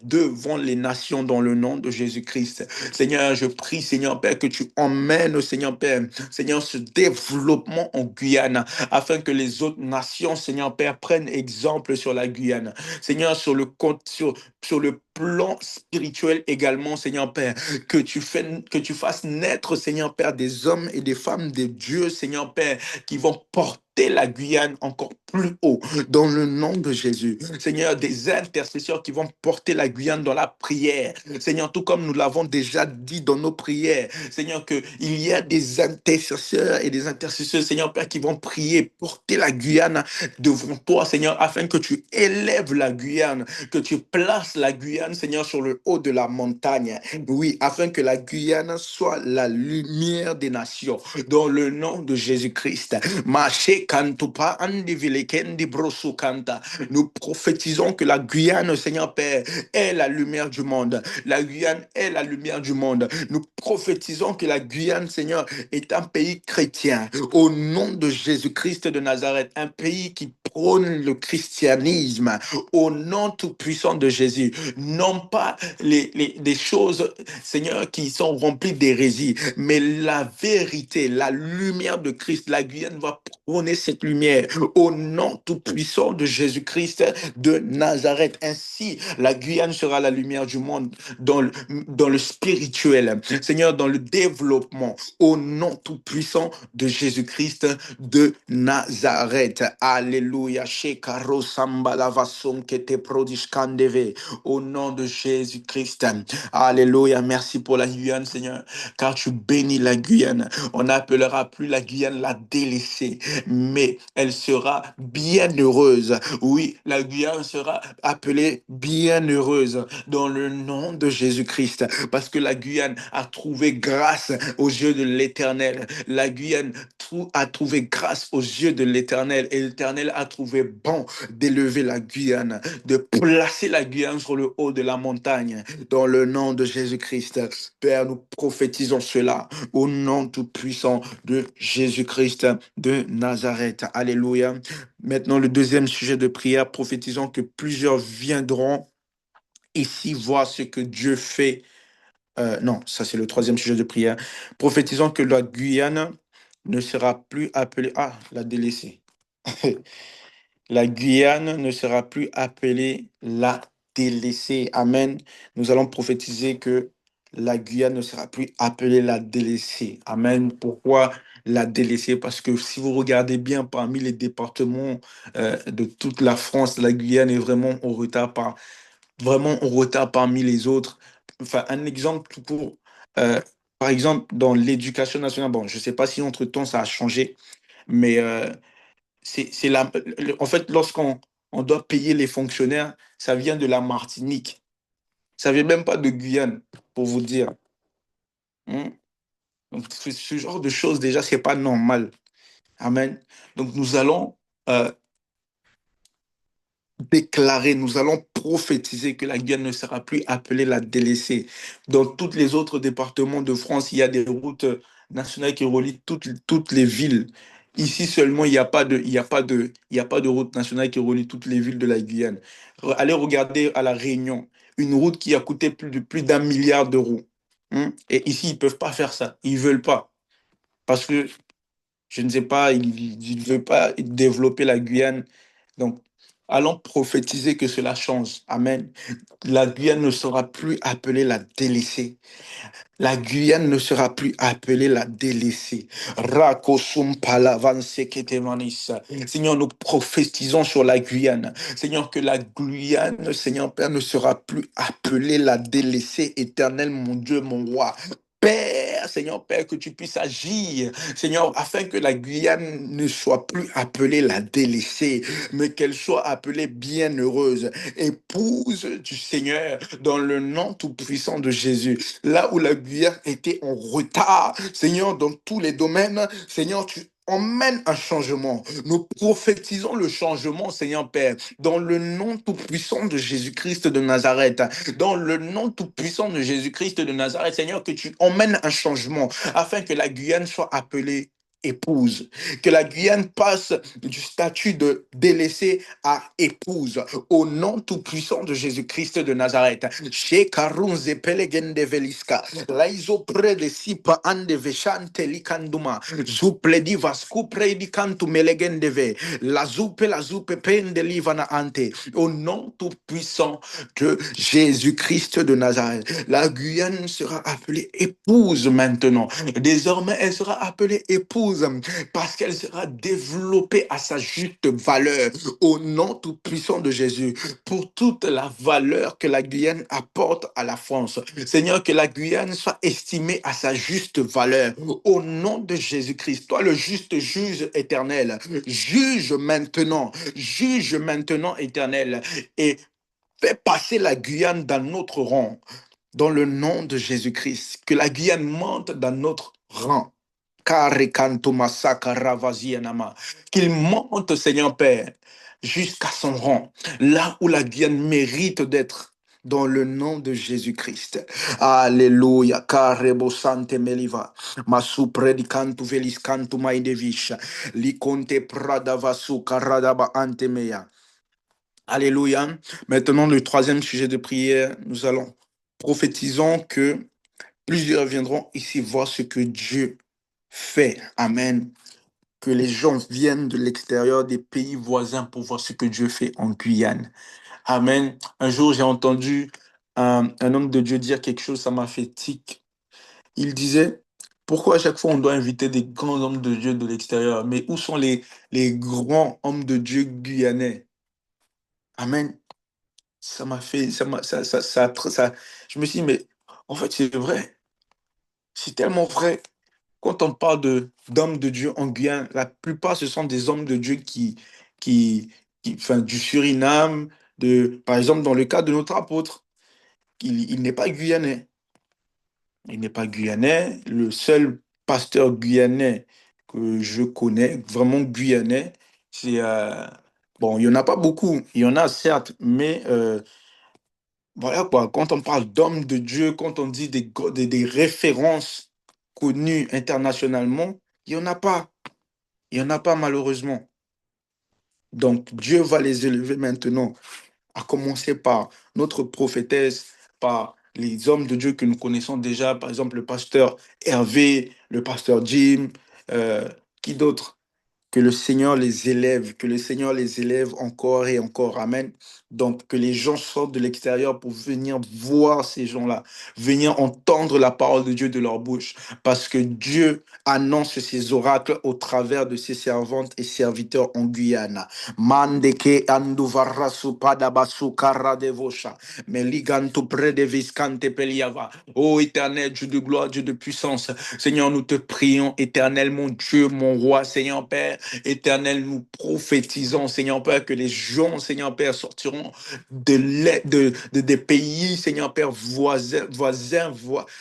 devant les nations dans le nom de Jésus-Christ. Seigneur, je prie, Seigneur Père, que tu emmènes, Seigneur Père, Seigneur, ce développement en Guyane, afin que les autres nations, Seigneur Père, prennent exemple sur la Guyane. Seigneur, sur le plan spirituel également, Seigneur Père, que tu fasses naître, Seigneur Père, des hommes et des femmes de Dieu, Seigneur Père, qui vont porter la Guyane encore plus haut dans le nom de Jésus. Seigneur, des intercesseurs qui vont porter la Guyane dans la prière. Seigneur, tout comme nous l'avons déjà dit dans nos prières. Seigneur, qu'il y a des intercesseurs et des intercesseurs, Seigneur Père, qui vont prier, porter la Guyane devant toi, Seigneur, afin que tu élèves la Guyane, que tu places la Guyane, Seigneur, sur le haut de la montagne. Oui, afin que la Guyane soit la lumière des nations, dans le nom de Jésus-Christ. Maché kantupa andi vilekendi brosu kanta. Nous prophétisons que la Guyane, Seigneur Père, est la lumière du monde. La Guyane est la lumière du monde. Nous prophétisons que la Guyane, Seigneur, est un pays chrétien. Au nom de Jésus-Christ de Nazareth, un pays qui prône le christianisme. Au nom tout-puissant de Jésus. Non pas des choses, Seigneur, qui sont remplies d'hérésie, mais la vérité, la lumière de Christ. La Guyane va prôner cette lumière au nom tout-puissant de Jésus-Christ de Nazareth. Ainsi, la Guyane sera la lumière du monde dans le spirituel, Seigneur, dans le développement, au nom tout-puissant de Jésus-Christ de Nazareth. Alléluia. Alléluia. Shekaro Sambalavason Kete Prodishkandeve. Au nom de Jésus-Christ. Alléluia. Merci pour la Guyane, Seigneur. Car tu bénis la Guyane. On n'appellera plus la Guyane la délaissée, mais elle sera bienheureuse. Oui, la Guyane sera appelée bienheureuse dans le nom de Jésus-Christ. Parce que la Guyane a trouvé grâce aux yeux de l'Éternel. La Guyane a trouvé grâce aux yeux de l'Éternel. Et l'Éternel a trouvé bon d'élever la Guyane, de placer la Guyane sur le haut de la montagne. Dans le nom de Jésus-Christ, Père, nous prophétisons cela au nom tout-puissant de Jésus-Christ de Nazareth. Alléluia. Maintenant, le deuxième sujet de prière, prophétisons que plusieurs viendront ici voir ce que Dieu fait. Non, ça c'est le troisième sujet de prière. Prophétisons que la Guyane ne sera plus appelée... Ah, la délaissée. La Guyane ne sera plus appelée la délaissée. Amen. Nous allons prophétiser que la Guyane ne sera plus appelée la délaissée. Amen. Pourquoi la délaissée? Parce que si vous regardez bien parmi les départements de toute la France, la Guyane est vraiment en retard parmi les autres. Enfin, un exemple euh, par exemple, dans l'éducation nationale, bon, je ne sais pas si entre-temps ça a changé, mais c'est en fait, lorsqu'on on doit payer les fonctionnaires, ça vient de la Martinique. Ça vient même pas de Guyane, pour vous dire. Hein. Donc, ce genre de choses, déjà, c'est pas normal. Amen. Donc, nous allons euh, déclarer, nous allons prophétiser que la Guyane ne sera plus appelée la délaissée. Dans tous les autres départements de France, il y a des routes nationales qui relient toutes les villes. Ici seulement, il y a pas de route nationale qui relie toutes les villes de la Guyane. Allez regarder à La Réunion, une route qui a coûté plus d'un milliard d'euros. Hein. Et ici, ils peuvent pas faire ça. Ils veulent pas. Parce que je ne sais pas, il ne veut pas développer la Guyane. Donc, allons prophétiser que cela change. Amen. La Guyane ne sera plus appelée la délaissée. La Guyane ne sera plus appelée la délaissée. Rakosum palavanse ketevanis. Seigneur, nous prophétisons sur la Guyane. Seigneur, que la Guyane, Seigneur Père, ne sera plus appelée la délaissée. Éternel, mon Dieu, mon roi. Père, Seigneur Père, que tu puisses agir, Seigneur, afin que la Guyane ne soit plus appelée la délaissée, mais qu'elle soit appelée bienheureuse, épouse du Seigneur, dans le nom tout-puissant de Jésus. Là où la Guyane était en retard, Seigneur, dans tous les domaines, Seigneur, tu emmènes un changement. Nous prophétisons le changement, Seigneur Père, dans le nom tout-puissant de Jésus-Christ de Nazareth. Dans le nom tout-puissant de Jésus-Christ de Nazareth, Seigneur, que tu emmènes un changement afin que la Guyane soit appelée épouse, que la Guyane passe du statut de délaissée à épouse, au nom tout-puissant de Jésus-Christ de Nazareth. Chez Karunze Pelegende Veliska, Laizo prede sipa ande veshante likanduma, zupledi vasku predi kantu melegende la zupe pende livana ante, au nom tout-puissant de Jésus-Christ de Nazareth. La Guyane sera appelée épouse maintenant. Désormais, elle sera appelée épouse parce qu'elle sera développée à sa juste valeur au nom tout-puissant de Jésus pour toute la valeur que la Guyane apporte à la France. Seigneur, que la Guyane soit estimée à sa juste valeur au nom de Jésus-Christ. Toi, le juste juge éternel, juge maintenant éternel et fais passer la Guyane dans notre rang, dans le nom de Jésus-Christ. Que la Guyane monte dans notre rang. Qu'il monte, Seigneur Père, jusqu'à son rang, là où la Guyane mérite d'être. Dans le nom de Jésus-Christ. Alléluia. Carebo sante meliva. Masu predicantu velis cantu maidevisha. Li conte pradavasu karadaba antemeya. Alléluia. Maintenant, le troisième sujet de prière, nous allons prophétisons que plusieurs viendront ici voir ce que Dieu fait. Amen. Que les gens viennent de l'extérieur des pays voisins pour voir ce que Dieu fait en Guyane. Amen. Un jour, j'ai entendu un homme de Dieu dire quelque chose, ça m'a fait tic. Il disait, Pourquoi à chaque fois on doit inviter des grands hommes de Dieu de l'extérieur? Mais où sont les grands hommes de Dieu guyanais? Amen. Ça m'a fait, je me suis dit, mais en fait, c'est vrai. C'est tellement vrai. Quand on parle d'hommes de Dieu en Guyane, la plupart, ce sont des hommes de Dieu qui, enfin, du Suriname, par exemple, dans le cas de notre apôtre, il n'est pas guyanais. Il n'est pas guyanais. Le seul pasteur guyanais que je connais, vraiment guyanais, c'est... bon, il n'y en a pas beaucoup. Il y en a certes, mais voilà quoi. Quand on parle d'hommes de Dieu, quand on dit des références connues internationalement, il n'y en a pas. Il n'y en a pas malheureusement. Donc Dieu va les élever maintenant, à commencer par notre prophétesse, par les hommes de Dieu que nous connaissons déjà, par exemple le pasteur Hervé, le pasteur Jim, euh, qui d'autre? Que le Seigneur les élève, que le Seigneur les élève encore et encore. Amen. Donc, que les gens sortent de l'extérieur pour venir voir ces gens-là, venir entendre la parole de Dieu de leur bouche. Parce que Dieu annonce ses oracles au travers de ses servantes et serviteurs en Guyane. Mandeke anduvarasu padabasu karadevosha. Meligantu predeviskante peliava. Ô éternel, Dieu de gloire, Dieu de puissance, Seigneur, nous te prions, éternel, mon Dieu, mon roi, Seigneur Père, éternel, nous prophétisons, Seigneur Père, que les gens, Seigneur Père, sortiront des pays, Seigneur Père,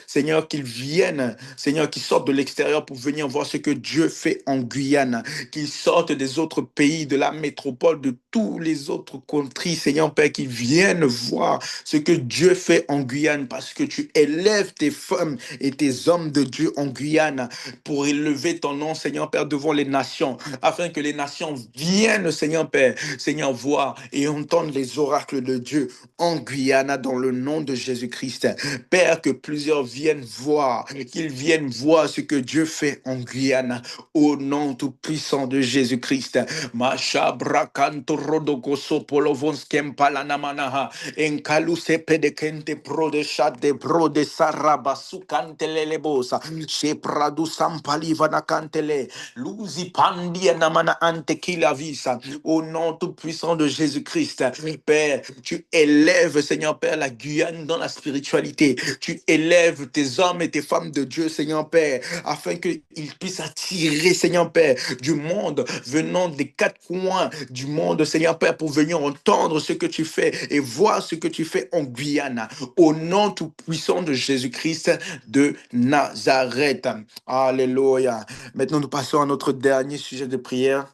Seigneur, qu'ils viennent, Seigneur, qu'ils sortent de l'extérieur pour venir voir ce que Dieu fait en Guyane, qu'ils sortent des autres pays, de la métropole, de tous les autres contrées, Seigneur Père, qui viennent voir ce que Dieu fait en Guyane, parce que tu élèves tes femmes et tes hommes de Dieu en Guyane pour élever ton nom, Seigneur Père, devant les nations, afin que les nations viennent, Seigneur Père, Seigneur, voir et entendre les oracles de Dieu en Guyane, dans le nom de Jésus-Christ. Père, que plusieurs viennent voir, qu'ils viennent voir ce que Dieu fait en Guyane, au nom tout-puissant de Jésus-Christ. Masha brakanto rodogoso polovonskem palanamanaha. Enkaluse pedekente pro de shade bro de saraba sukantele lebosa. She pradu sampaliva na kantele. Luzi pandia namana ante kila visa. Au nom tout-puissant de Jésus-Christ. Père, tu élèves, Seigneur Père, la Guyane dans la spiritualité. Tu élèves tes hommes et tes femmes de Dieu, Seigneur Père, afin qu'ils puissent attirer, Seigneur Père, du monde, venant des quatre coins du monde, Seigneur Père, pour venir entendre ce que tu fais et voir ce que tu fais en Guyane. Au nom tout-puissant de Jésus-Christ de Nazareth. Alléluia. Maintenant, nous passons à notre dernier sujet de prière.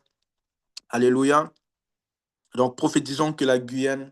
Alléluia. Donc, prophétisons que la Guyane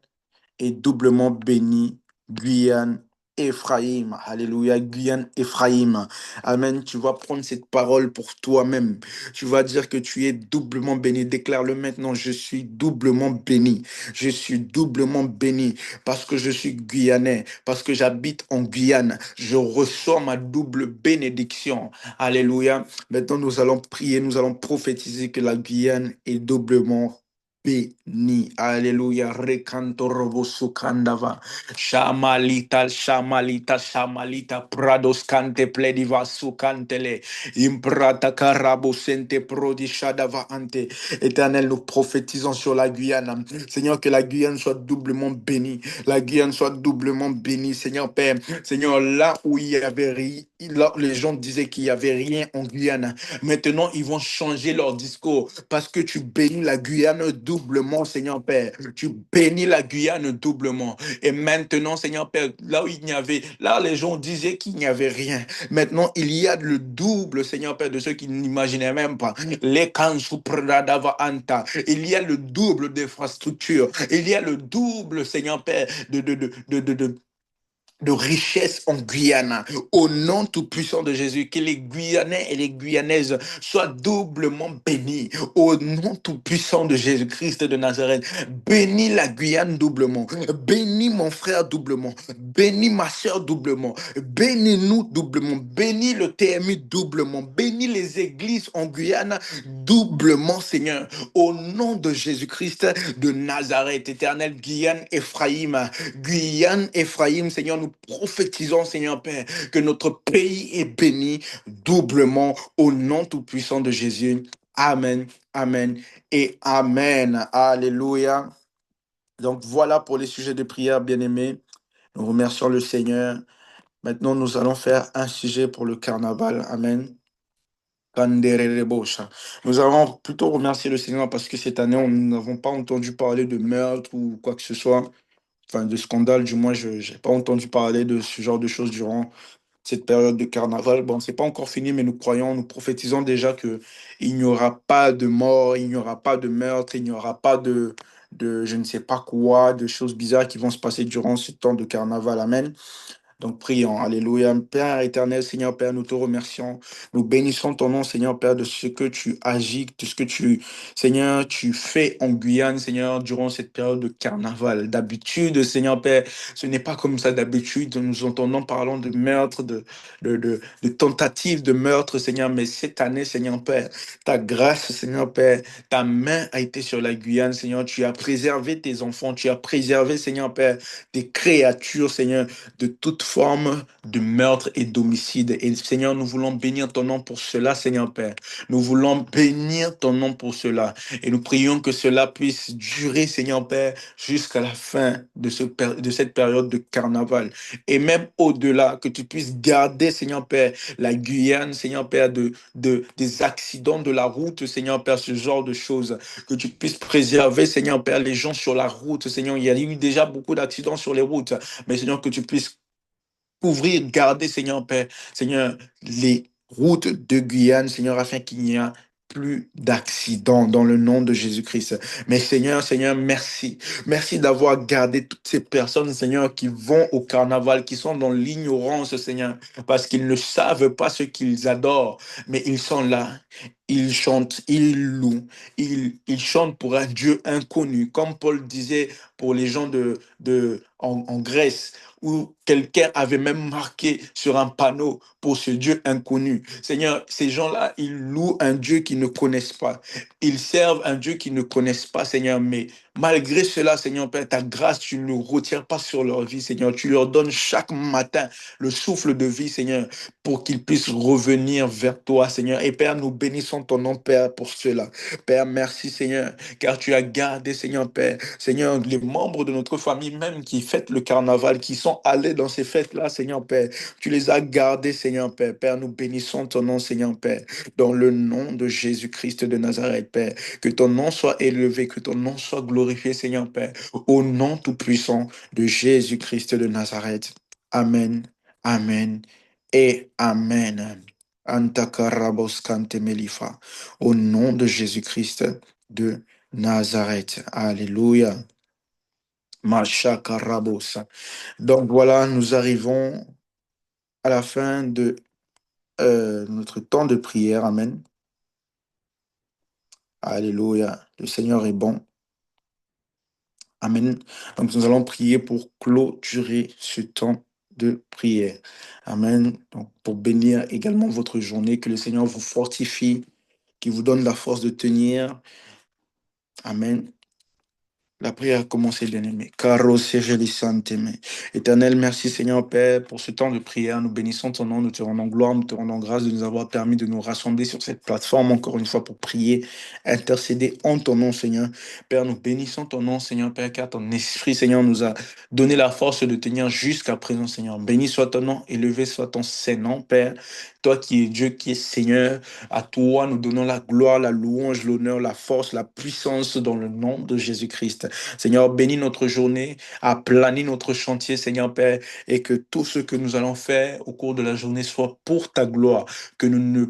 est doublement bénie. Guyane, Ephraïm. Alléluia. Guyane, Ephraïm. Amen. Tu vas prendre cette parole pour toi-même. Tu vas dire que tu es doublement béni. Déclare-le maintenant. Je suis doublement béni. Je suis doublement béni parce que je suis guyanais, parce que j'habite en Guyane. Je reçois ma double bénédiction. Alléluia. Maintenant, nous allons prier, nous allons prophétiser que la Guyane est doublement béni. Alléluia. Rekanto robo sukandava. Shamalita, shamalita, shamalita. Prados kante plediva sukantele. Imprata karabo sente prodi shadava ante. Éternel, nous prophétisons sur la Guyane. Seigneur, que la Guyane soit doublement bénie. La Guyane soit doublement bénie, Seigneur Père. Seigneur, là où il y avait rien, là où les gens disaient qu'il n'y avait rien en Guyane, maintenant ils vont changer leur discours parce que tu bénis la Guyane doublement, Seigneur Père. Tu bénis la Guyane doublement. Et maintenant, Seigneur Père, là où il n'y avait, là les gens disaient qu'il n'y avait rien. Maintenant, il y a le double, Seigneur Père, de ceux qui n'imaginaient même pas. Les Kansupradava Anta. Il y a le double d'infrastructures. Il y a le double, Seigneur Père, de richesse en Guyane. Au nom tout-puissant de Jésus, que les Guyanais et les Guyanaises soient doublement bénis. Au nom tout-puissant de Jésus-Christ de Nazareth, bénis la Guyane doublement. Bénis mon frère doublement. Bénis ma soeur doublement. Bénis-nous doublement. Bénis le TMI doublement. Bénis les églises en Guyane doublement, Seigneur. Au nom de Jésus-Christ de Nazareth, éternel Guyane, Ephraïm. Guyane, Ephraïm, Seigneur, nous nous prophétisons, Seigneur Père, que notre pays est béni doublement au nom tout-puissant de Jésus. Amen, amen et amen. Alléluia. Donc voilà pour les sujets de prière, bien-aimés. Nous remercions le Seigneur. Maintenant, nous allons faire un sujet pour le carnaval. Amen. Kandererebosha. Nous avons plutôt remercié le Seigneur parce que cette année, nous n'avons pas entendu parler de meurtre ou quoi que ce soit, enfin de scandale, du moins, je n'ai pas entendu parler de ce genre de choses durant cette période de carnaval. Bon, c'est pas encore fini, mais nous croyons, nous prophétisons déjà que il n'y aura pas de mort, il n'y aura pas de meurtre, il n'y aura pas de je ne sais pas quoi, de choses bizarres qui vont se passer durant ce temps de carnaval. Amen. Donc prions, alléluia. Père éternel, Seigneur Père, nous te remercions. Nous bénissons ton nom, Seigneur Père, de ce que tu agis, de ce que tu, Seigneur, tu fais en Guyane, Seigneur, durant cette période de carnaval. D'habitude, Seigneur Père, ce n'est pas comme ça d'habitude. Nous entendons parlant de meurtre, de tentatives de meurtre, Seigneur. Mais cette année, Seigneur Père, ta grâce, Seigneur Père, ta main a été sur la Guyane, Seigneur. Tu as préservé tes enfants, tu as préservé, Seigneur Père, tes créatures, Seigneur, de toute forme de meurtre et d'homicide. Et Seigneur, nous voulons bénir ton nom pour cela, Seigneur Père. Nous voulons bénir ton nom pour cela. Et nous prions que cela puisse durer, Seigneur Père, jusqu'à la fin de, de cette période de carnaval. Et même au-delà, que tu puisses garder, Seigneur Père, la Guyane, Seigneur Père, des accidents de la route, Seigneur Père, ce genre de choses. Que tu puisses préserver, Seigneur Père, les gens sur la route, Seigneur. Il y a eu déjà beaucoup d'accidents sur les routes. Mais Seigneur, que tu puisses couvrir, garder, Seigneur Père, Seigneur, les routes de Guyane, Seigneur, afin qu'il n'y ait plus d'accidents dans le nom de Jésus-Christ. Mais Seigneur, Seigneur, merci. Merci d'avoir gardé toutes ces personnes, Seigneur, qui vont au carnaval, qui sont dans l'ignorance, Seigneur, parce qu'ils ne savent pas ce qu'ils adorent, mais ils sont là. Ils chantent, ils louent, ils chantent pour un Dieu inconnu, comme Paul disait pour les gens en Grèce, où quelqu'un avait même marqué sur un panneau pour ce Dieu inconnu. Seigneur, ces gens-là, ils louent un Dieu qu'ils ne connaissent pas. Ils servent un Dieu qu'ils ne connaissent pas, Seigneur. Mais malgré cela, Seigneur Père, ta grâce, tu ne retires pas sur leur vie, Seigneur. Tu leur donnes chaque matin le souffle de vie, Seigneur, pour qu'ils puissent revenir vers toi, Seigneur. Et Père, nous bénissons ton nom, Père, pour cela. Père, merci, Seigneur, car tu as gardé, Seigneur Père, Seigneur, les membres de notre famille même qui fêtent le carnaval, qui sont allés dans ces fêtes-là, Seigneur Père. Tu les as gardés, Seigneur Père. Père, nous bénissons ton nom, Seigneur Père, dans le nom de Jésus-Christ de Nazareth, Père. Que ton nom soit élevé, que ton nom soit glorifié, Seigneur Père, au nom tout-puissant de Jésus-Christ de Nazareth. Amen, amen et amen. Antakarabos kantemelifa. Au nom de Jésus-Christ de Nazareth. Alléluia. Machakarabosa. Donc voilà, nous arrivons à la fin de notre temps de prière. Amen. Alléluia. Le Seigneur est bon. Amen. Donc nous allons prier pour clôturer ce temps de prière. Amen. Donc pour bénir également votre journée, que le Seigneur vous fortifie, qu'il vous donne la force de tenir. Amen. La prière a commencé, bien-aimé. Caro Segeli Santeme. Éternel, merci Seigneur Père pour ce temps de prière. Nous bénissons ton nom, nous te rendons gloire, nous te rendons grâce de nous avoir permis de nous rassembler sur cette plateforme encore une fois pour prier, intercéder en ton nom, Seigneur. Père, nous bénissons ton nom, Seigneur Père, car ton esprit, Seigneur, nous a donné la force de tenir jusqu'à présent, Seigneur. Béni soit ton nom, élevé soit ton Saint-Nom, Père. Toi qui es Dieu, qui es Seigneur, à toi nous donnons la gloire, la louange, l'honneur, la force, la puissance dans le nom de Jésus-Christ. Seigneur, bénis notre journée, aplanis notre chantier, Seigneur Père, et que tout ce que nous allons faire au cours de la journée soit pour ta gloire, que nous ne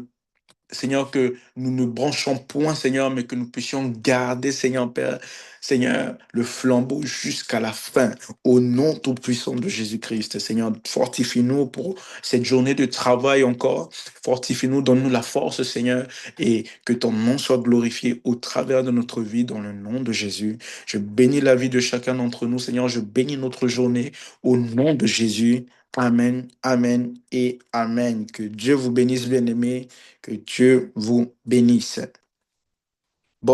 Seigneur, que nous ne branchons point, Seigneur, mais que nous puissions garder, Seigneur Père, Seigneur, le flambeau jusqu'à la fin, au nom tout-puissant de Jésus-Christ. Seigneur, fortifie-nous pour cette journée de travail encore. Fortifie-nous, donne-nous la force, Seigneur, et que ton nom soit glorifié au travers de notre vie, dans le nom de Jésus. Je bénis la vie de chacun d'entre nous, Seigneur. Je bénis notre journée au nom de Jésus. Amen, amen et amen. Que Dieu vous bénisse, bien-aimés. Que Dieu vous bénisse.